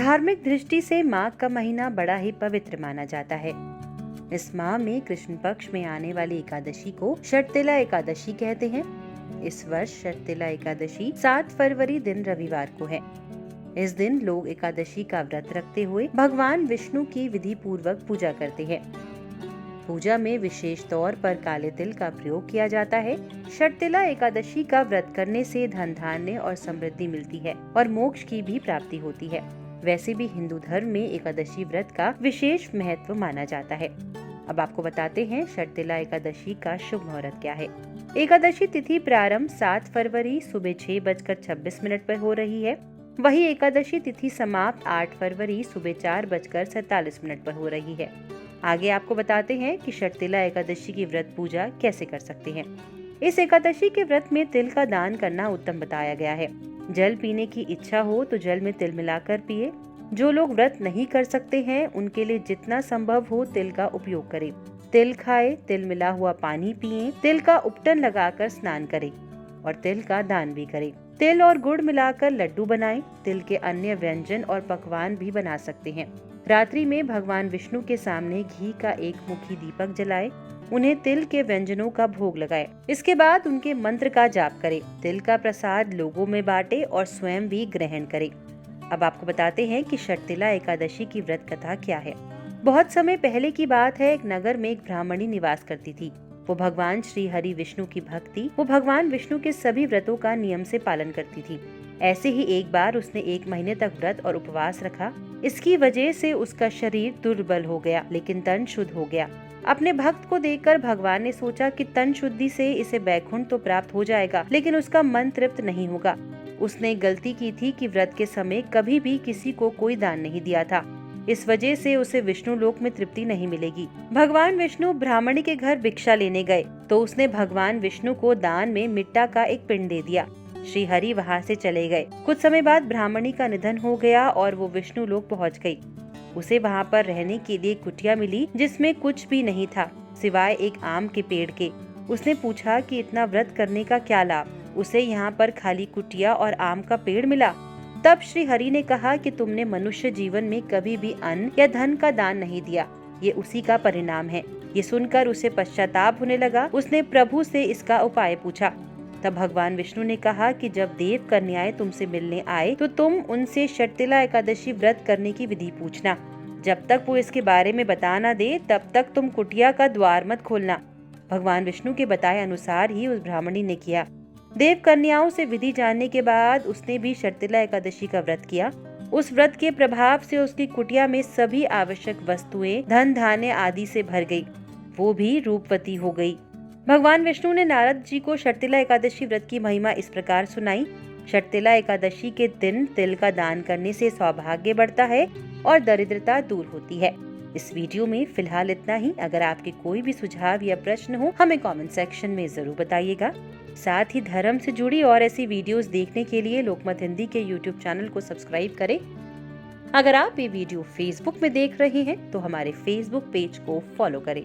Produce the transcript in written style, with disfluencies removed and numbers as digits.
धार्मिक दृष्टि से माघ का महीना बड़ा ही पवित्र माना जाता है। इस माह में कृष्ण पक्ष में आने वाली एकादशी को षटतिला एकादशी कहते हैं। इस वर्ष षटतिला एकादशी 7 फरवरी दिन रविवार को है। इस दिन लोग एकादशी का व्रत रखते हुए भगवान विष्णु की विधि पूर्वक पूजा करते हैं। पूजा में विशेष तौर पर काले तिल का प्रयोग किया जाता है। षटतिला एकादशी का व्रत करने से धन धान्य और समृद्धि मिलती है और मोक्ष की भी प्राप्ति होती है। वैसे भी हिंदू धर्म में एकादशी व्रत का विशेष महत्व माना जाता है। अब आपको बताते हैं षटतिला एकादशी का शुभ मुहूर्त क्या है। एकादशी तिथि प्रारंभ 7 फरवरी सुबह 6:26 पर हो रही है। वही एकादशी तिथि समाप्त 8 फरवरी सुबह 4:47 पर हो रही है। आगे आपको बताते हैं कि षटतिला एकादशी की व्रत पूजा कैसे कर सकते हैं। इस एकादशी के व्रत में तिल का दान करना उत्तम बताया गया है। जल पीने की इच्छा हो तो जल में तिल मिलाकर पिए। जो लोग व्रत नहीं कर सकते हैं उनके लिए जितना संभव हो तिल का उपयोग करें। तिल खाए, तिल मिला हुआ पानी पिए, तिल का उपटन लगाकर स्नान करें और तिल का दान भी करें। तिल और गुड़ मिलाकर लड्डू बनाएं। तिल के अन्य व्यंजन और पकवान भी बना सकते हैं। रात्रि में भगवान विष्णु के सामने घी का एक मुखी दीपक जलाएं। उन्हें तिल के व्यंजनों का भोग लगाएं। इसके बाद उनके मंत्र का जाप करें। तिल का प्रसाद लोगों में बांटे और स्वयं भी ग्रहण करें। अब आपको बताते हैं कि षटतिला एकादशी की व्रत कथा क्या है। बहुत समय पहले की बात है। एक नगर में एक ब्राह्मणी निवास करती थी। वो भगवान श्री हरि विष्णु की भक्ति, वो भगवान विष्णु के सभी व्रतों का नियम से पालन करती थी। ऐसे ही एक बार उसने 1 महीने तक व्रत और उपवास रखा। इसकी वजह से उसका शरीर दुर्बल हो गया, लेकिन तन शुद्ध हो गया। अपने भक्त को देखकर भगवान ने सोचा कि तन शुद्धि से इसे वैकुंठ तो प्राप्त हो जाएगा, लेकिन उसका मन तृप्त नहीं होगा। उसने गलती की थी कि व्रत के समय कभी भी किसी को कोई दान नहीं दिया था। इस वजह से उसे विष्णु लोक में तृप्ति नहीं मिलेगी। भगवान विष्णु ब्राह्मणी के घर भिक्षा लेने गए तो उसने भगवान विष्णु को दान में मिट्टा का एक पिंड दे दिया। श्री हरि वहाँ से चले गए। कुछ समय बाद ब्राह्मणी का निधन हो गया और वो विष्णु लोक पहुँच गई। उसे वहाँ पर रहने के लिए कुटिया मिली जिसमें कुछ भी नहीं था सिवाय एक आम के पेड़ के। उसने पूछा कि इतना व्रत करने का क्या लाभ। उसे यहाँ पर खाली कुटिया और आम का पेड़ मिला। तब श्री हरि ने कहा कि तुमने मनुष्य जीवन में कभी भी अन्न या धन का दान नहीं दिया, ये उसी का परिणाम है। ये सुनकर उसे पश्चाताप होने लगा। उसने प्रभु से इसका उपाय पूछा। तब भगवान विष्णु ने कहा कि जब देव कन्याएं तुमसे मिलने आए तो तुम उनसे षटतिला एकादशी व्रत करने की विधि पूछना। जब तक वो इसके बारे में बता न दे तब तक तुम कुटिया का द्वार मत खोलना। भगवान विष्णु के बताए अनुसार ही उस ब्राह्मणी ने किया। देव कन्याओं से विधि जानने के बाद उसने भी षटतिला एकादशी का व्रत किया। उस व्रत के प्रभाव से उसकी कुटिया में सभी आवश्यक वस्तुएं धन धान्य आदि से भर गई। वो भी रूपवती हो गई। भगवान विष्णु ने नारद जी को षटतिला एकादशी व्रत की महिमा इस प्रकार सुनाई। षटतिला एकादशी के दिन तिल का दान करने से सौभाग्य बढ़ता है और दरिद्रता दूर होती है। इस वीडियो में फिलहाल इतना ही। अगर आपके कोई भी सुझाव या प्रश्न हो हमें कमेंट सेक्शन में जरूर बताइएगा। साथ ही धर्म से जुड़ी और ऐसी वीडियोस देखने के लिए लोकमत हिंदी के YouTube चैनल को सब्सक्राइब करें। अगर आप ये वीडियो फेसबुक में देख रहे हैं तो हमारे फेसबुक पेज को फॉलो करें।